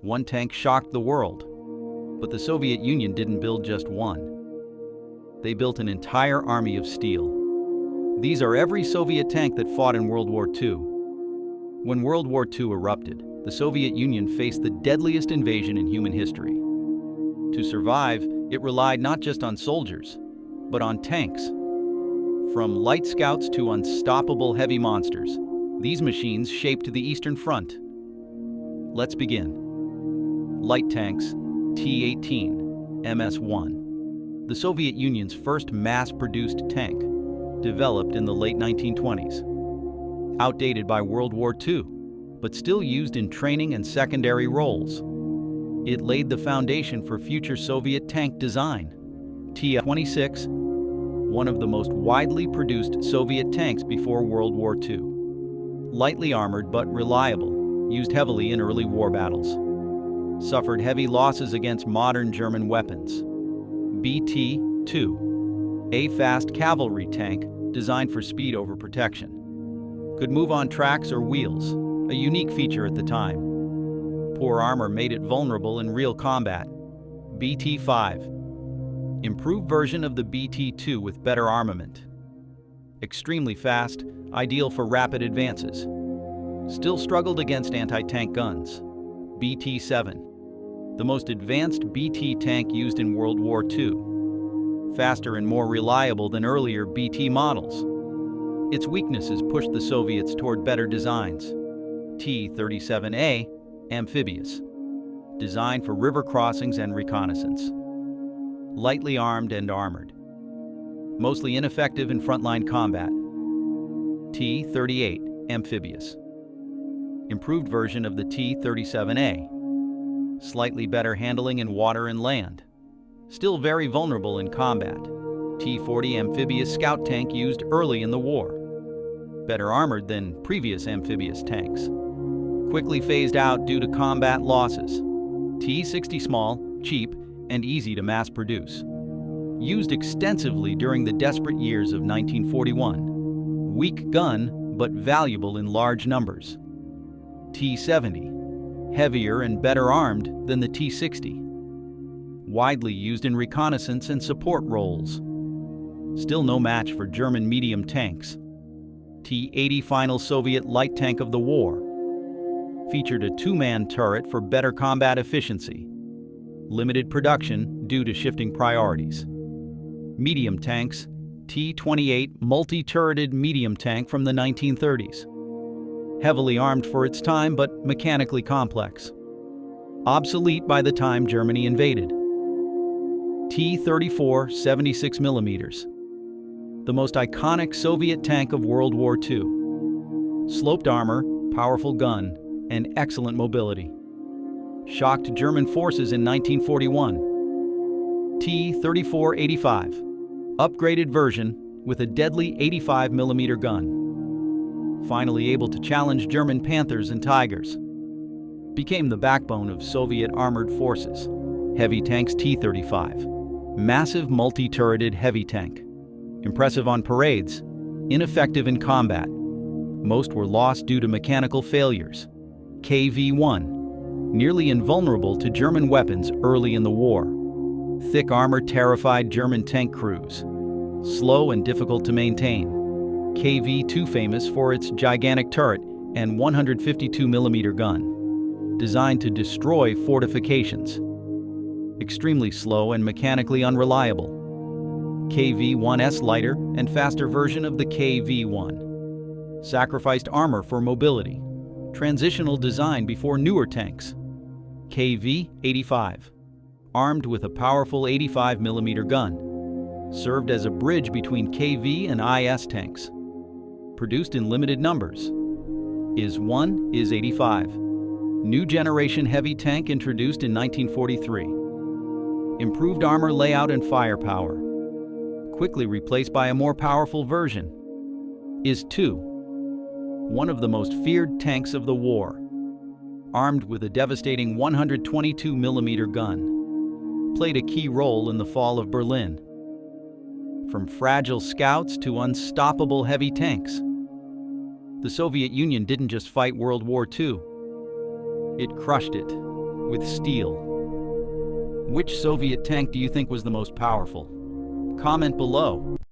One tank shocked the world. But the Soviet Union didn't build just one. They built an entire army of steel. These are every Soviet tank that fought in World War II. When World War II erupted, the Soviet Union faced the deadliest invasion in human history. To survive, it relied not just on soldiers, but on tanks. From light scouts to unstoppable heavy monsters, these machines shaped the Eastern Front. Let's begin. Light tanks, T-18, MS-1. The Soviet Union's first mass-produced tank, developed in the late 1920s. Outdated by World War II, but still used in training and secondary roles. It laid the foundation for future Soviet tank design. T-26, one of the most widely produced Soviet tanks before World War II. Lightly armored but reliable, used heavily in early war battles. Suffered heavy losses against modern German weapons. BT-2, a fast cavalry tank designed for speed over protection. Could move on tracks or wheels, a unique feature at the time. Poor armor made it vulnerable in real combat. BT-5, improved version of the BT-2 with better armament. Extremely fast, ideal for rapid advances. Still struggled against anti-tank guns. BT-7, the most advanced BT tank used in World War II. Faster and more reliable than earlier BT models. Its weaknesses pushed the Soviets toward better designs. T-37A, amphibious. Designed for river crossings and reconnaissance. Lightly armed and armored. Mostly ineffective in frontline combat. T-38, amphibious. Improved version of the T-37A. Slightly better handling in water and land. Still very vulnerable in combat. T-40 amphibious scout tank used early in the war. Better armored than previous amphibious tanks. Quickly phased out due to combat losses. T-60 small, cheap, and easy to mass produce. Used extensively during the desperate years of 1941. Weak gun, but valuable in large numbers. T-70, heavier and better armed than the T-60. Widely used in reconnaissance and support roles. Still no match for German medium tanks. T-80 final Soviet light tank of the war. Featured a two-man turret for better combat efficiency. Limited production due to shifting priorities. Medium tanks, T-28 multi-turreted medium tank from the 1930s. Heavily armed for its time, but mechanically complex. Obsolete by the time Germany invaded. T-34 76mm. The most iconic Soviet tank of World War II. Sloped armor, powerful gun, and excellent mobility. Shocked German forces in 1941. T-34-85, upgraded version with a deadly 85mm gun. Finally able to challenge German Panthers and Tigers. Became the backbone of Soviet armored forces. Heavy tanks T-35, massive multi-turreted heavy tank. Impressive on parades, ineffective in combat. Most were lost due to mechanical failures. KV-1, nearly invulnerable to German weapons early in the war. Thick armor terrified German tank crews. Slow and difficult to maintain. KV-2 famous for its gigantic turret and 152mm gun. Designed to destroy fortifications. Extremely slow and mechanically unreliable. KV-1S lighter and faster version of the KV-1. Sacrificed armor for mobility. Transitional design before newer tanks. KV-85. Armed with a powerful 85mm gun. Served as a bridge between KV and IS tanks. Produced in limited numbers. IS-1, IS-85. New generation heavy tank introduced in 1943. Improved armor layout and firepower. Quickly replaced by a more powerful version. IS-2. One of the most feared tanks of the war. Armed with a devastating 122mm gun. Played a key role in the fall of Berlin. From fragile scouts to unstoppable heavy tanks. The Soviet Union didn't just fight World War II. It crushed it, with steel. Which Soviet tank do you think was the most powerful? Comment below.